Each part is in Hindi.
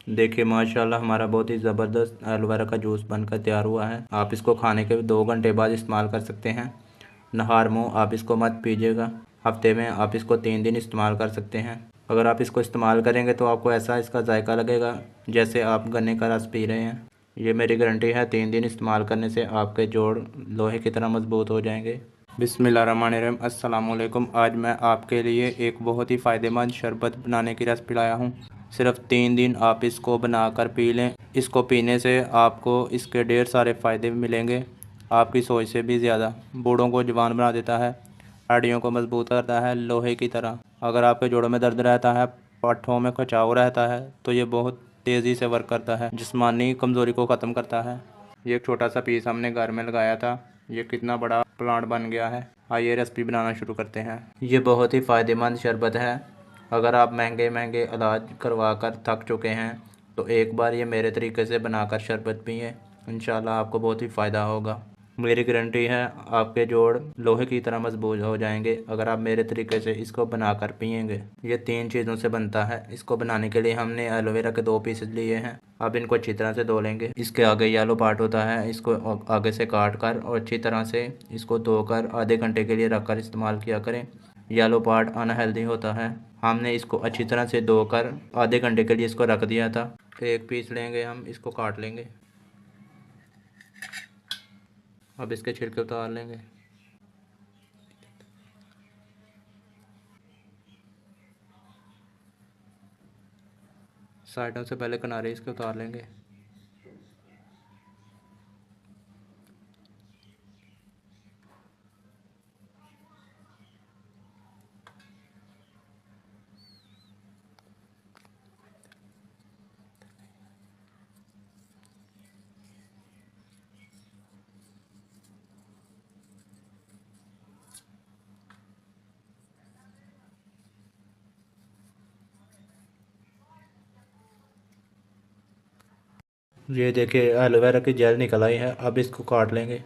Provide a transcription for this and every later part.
देखिए माशाल्लाह हमारा बहुत ही ज़बरदस्त एलोवेरा का जूस बनकर तैयार हुआ है। आप इसको खाने के 2 घंटे बाद इस्तेमाल कर सकते हैं। नहार मुँह आप इसको मत पीजिएगा। हफ्ते में आप इसको 3 दिन इस्तेमाल कर सकते हैं। अगर आप इसको इस्तेमाल करेंगे तो आपको ऐसा इसका जायका लगेगा जैसे आप गन्ने का रस पी रहे हैं। ये मेरी गारंटी है, 3 दिन इस्तेमाल करने से आपके जोड़ लोहे की तरह मजबूत हो जाएंगे। बिस्मिल्लाहिर्रहमानिर्रहीम, अस्सलाम वालेकुम। आज मैं आपके लिए एक बहुत ही फ़ायदेमंद शरबत बनाने की रेसिपी लाया हूँ। सिर्फ 3 दिन आप इसको बनाकर पी लें। इसको पीने से आपको इसके ढेर सारे फ़ायदे मिलेंगे, आपकी सोच से भी ज़्यादा। बूढ़ों को जवान बना देता है, हड्डियों को मजबूत करता है लोहे की तरह। अगर आपके जोड़ों में दर्द रहता है, पट्ठों में खिंचाव रहता है, तो ये बहुत तेज़ी से वर्क करता है, जिस्मानी कमज़ोरी को ख़त्म करता है। ये एक छोटा सा पीस हमने घर में लगाया था, ये कितना बड़ा प्लांट बन गया है। आइए रेसिपी बनाना शुरू करते हैं। ये बहुत ही फ़ायदेमंद शरबत है। अगर आप महंगे महंगे इलाज करवा कर थक चुके हैं तो एक बार ये मेरे तरीके से बनाकर शरबत पिएं, इंशाल्लाह आपको बहुत ही फ़ायदा होगा। मेरी गारंटी है, आपके जोड़ लोहे की तरह मजबूत हो जाएंगे अगर आप मेरे तरीके से इसको बनाकर पिएंगे। ये 3 चीज़ों से बनता है। इसको बनाने के लिए हमने एलोवेरा के 2 पीसेज लिए हैं। अब इनको अच्छी तरह से धो लेंगे। इसके आगे येलो पार्ट होता है, इसको आगे से काट कर और अच्छी तरह से इसको धोकर आधे घंटे के लिए रख कर इस्तेमाल किया करें। येलो पार्ट अनहेल्दी होता है। हमने इसको अच्छी तरह से धोकर आधे घंटे के लिए इसको रख दिया था। एक पीस लेंगे, हम इसको काट लेंगे। अब इसके छिलके उतार लेंगे। साइडों से पहले किनारे इसके उतार लेंगे। ये देखिए एलोवेरा की जेल निकल आई है। अब इसको काट लेंगे।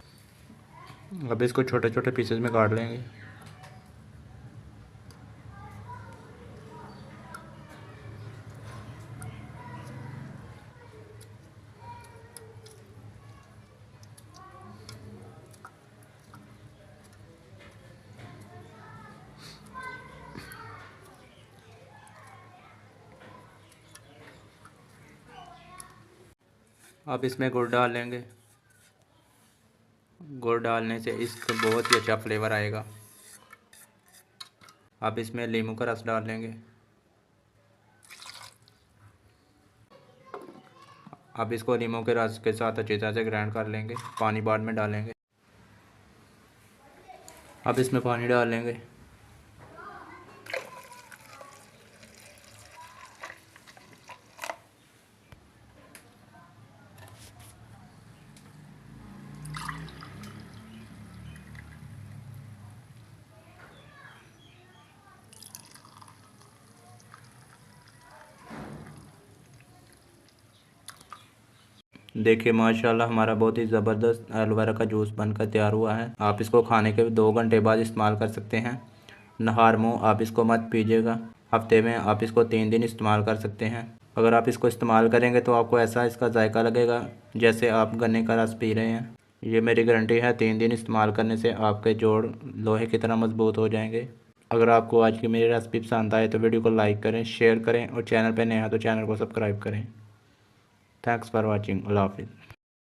अब इसको छोटे छोटे पीसेस में काट लेंगे। अब इसमें गुड़ डाल लेंगे। गुड़ डालने से इसका बहुत ही अच्छा फ्लेवर आएगा। अब इसमें नींबू का रस डाल लेंगे। अब इसको नींबू के रस के साथ अच्छी तरह से ग्राइंड कर लेंगे। पानी बाद में डालेंगे। अब इसमें पानी डाल लेंगे। देखिए माशाल्लाह हमारा बहुत ही ज़बरदस्त एलोवेरा का जूस बनकर तैयार हुआ है। आप इसको खाने के 2 घंटे बाद इस्तेमाल कर सकते हैं। नहार मुँह आप इसको मत पीजिएगा। हफ्ते में आप इसको 3 दिन इस्तेमाल कर सकते हैं। अगर आप इसको इस्तेमाल करेंगे तो आपको ऐसा इसका जायका लगेगा जैसे आप गन्ने का रस पी रहे हैं। ये मेरी गारंटी है, 3 दिन इस्तेमाल करने से आपके जोड़ लोहे की तरह मजबूत हो जाएंगे। अगर आपको आज की मेरी रेसिपी पसंद आए तो वीडियो को लाइक करें, शेयर करें और चैनल पर नया है तो चैनल को सब्सक्राइब करें। Thanks for watching. अल्लाह हाफिज़।